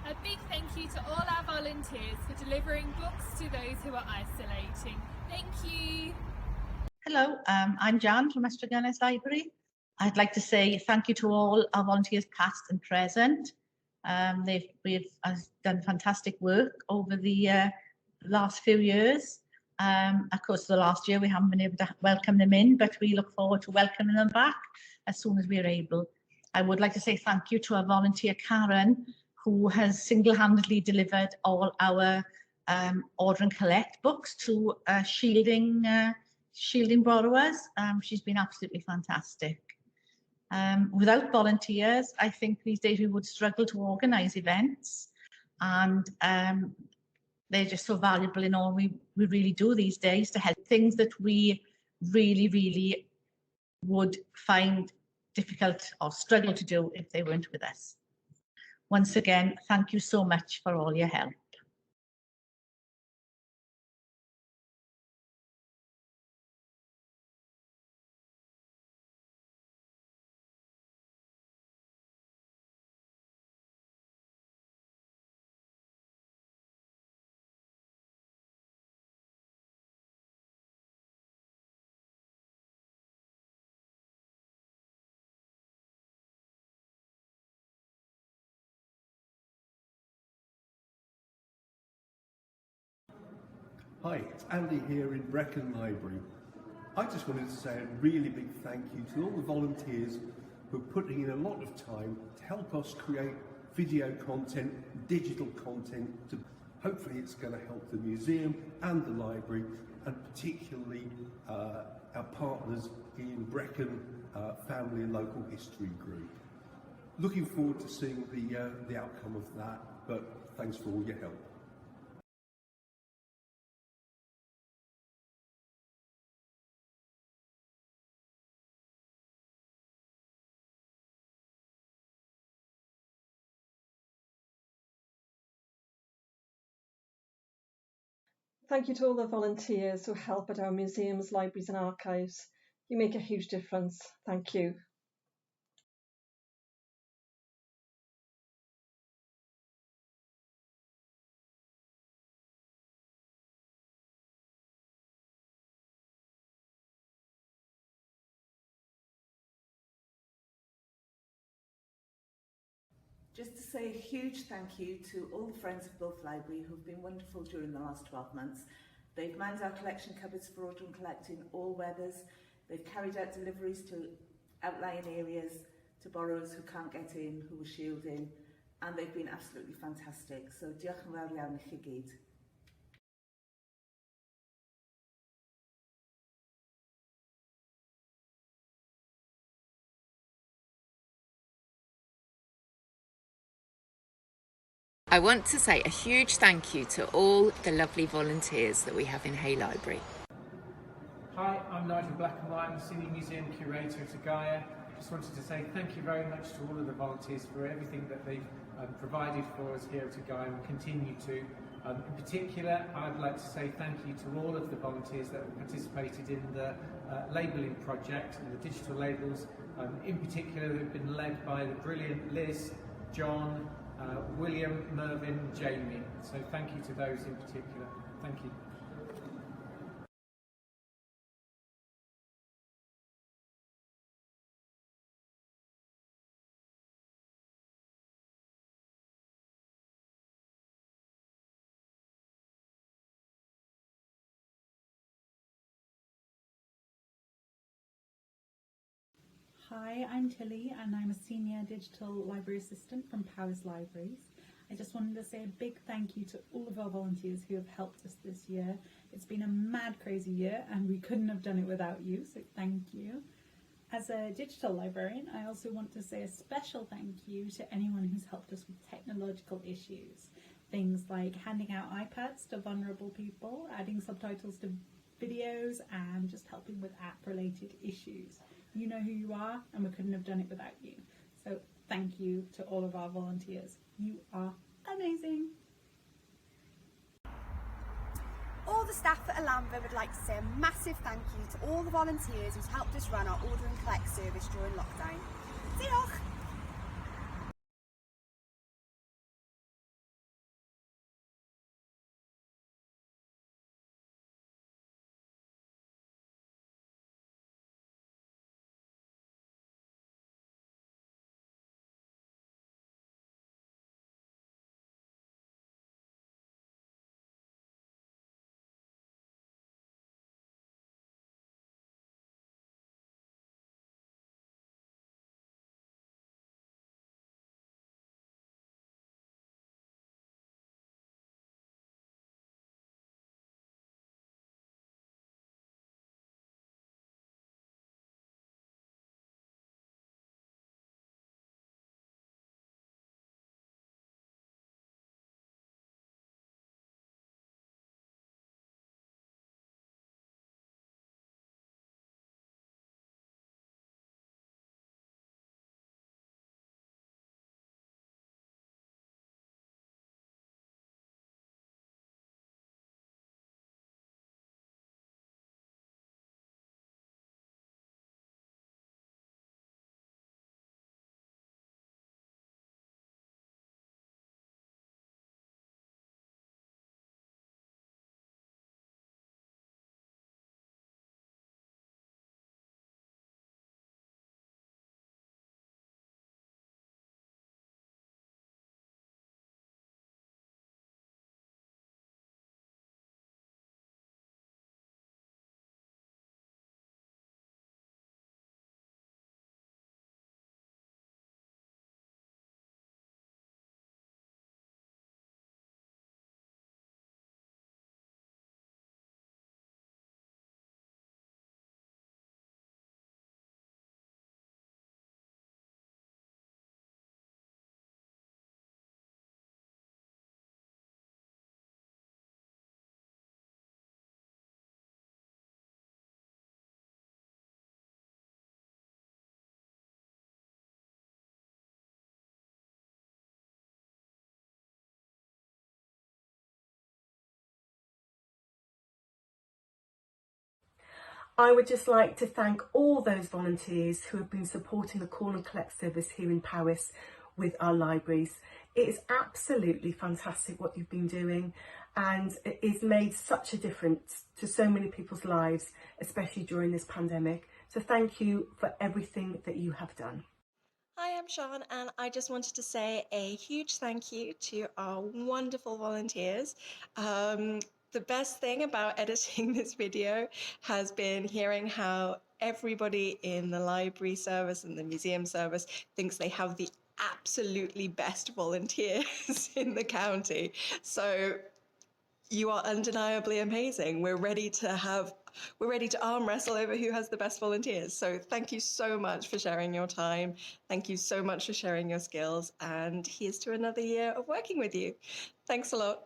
A big thank you to all our volunteers for delivering books to those who are isolating. Thank you. Hello, I'm Jan from Estraganes Library. I'd like to say thank you to all our volunteers past and present. We've done fantastic work over the last few years. Of course, the last year we haven't been able to welcome them in, but we look forward to welcoming them back as soon as we're able. I would like to say thank you to our volunteer Karen, who has single-handedly delivered all our order and collect books to shielding borrowers. She's been absolutely fantastic. Without volunteers, I think these days we would struggle to organise events, and they're just so valuable in all we really do these days to help things that we really would find difficult or struggle to do if they weren't with us. Once again, thank you so much for all your help. Hi, it's Andy here in Brecon Library. I just wanted to say a really big thank you to all the volunteers who are putting in a lot of time to help us create video content, digital content. Hopefully it's going to help the museum and the library, and particularly our partners in Brecon Family and Local History Group. Looking forward to seeing the outcome of that, but thanks for all your help. Thank you to all the volunteers who help at our museums, libraries and archives. You make a huge difference. Thank you. Just to say a huge thank you to all the Friends of Bulph Library who've been wonderful during the last 12 months. They've manned our collection cupboards for order and collect in all weathers. They've carried out deliveries to outlying areas, to borrowers who can't get in, who are shielding, and they've been absolutely fantastic. So diolch yn fawr iawn i chi gyd. I want to say a huge thank you to all the lovely volunteers that we have in Hay Library. Hi, I'm Nigel Black-and-White, I'm the Senior Museum Curator at Gaia. Just wanted to say thank you very much to all of the volunteers for everything that they've provided for us here at Gaia and continue to. In particular, I'd like to say thank you to all of the volunteers that have participated in the labelling project and the digital labels. In particular, they've been led by the brilliant Liz, John, William, Mervyn, Jamie. So thank you to those in particular. Thank you. Hi, I'm Tilly and I'm a Senior Digital Library Assistant from Powys Libraries. I just wanted to say a big thank you to all of our volunteers who have helped us this year. It's been a mad, crazy year and we couldn't have done it without you, so thank you. As a digital librarian, I also want to say a special thank you to anyone who's helped us with technological issues. Things like handing out iPads to vulnerable people, adding subtitles to videos, and just helping with app-related issues. You know who you are, and we couldn't have done it without you. So thank you to all of our volunteers. You are amazing. All the staff at Alanva would like to say a massive thank you to all the volunteers who's helped us run our order and collect service during lockdown. Diolch! I would just like to thank all those volunteers who have been supporting the Call and Collect service here in Powys with our libraries. It is absolutely fantastic what you've been doing, and it has made such a difference to so many people's lives, especially during this pandemic. So thank you for everything that you have done. Hi, I'm Sean, and I just wanted to say a huge thank you to our wonderful volunteers. The best thing about editing this video has been hearing how everybody in the library service and the museum service thinks they have the absolutely best volunteers in the county. So you are undeniably amazing. We're ready to arm wrestle over who has the best volunteers. So thank you so much for sharing your time. Thank you so much for sharing your skills. And here's to another year of working with you. Thanks a lot.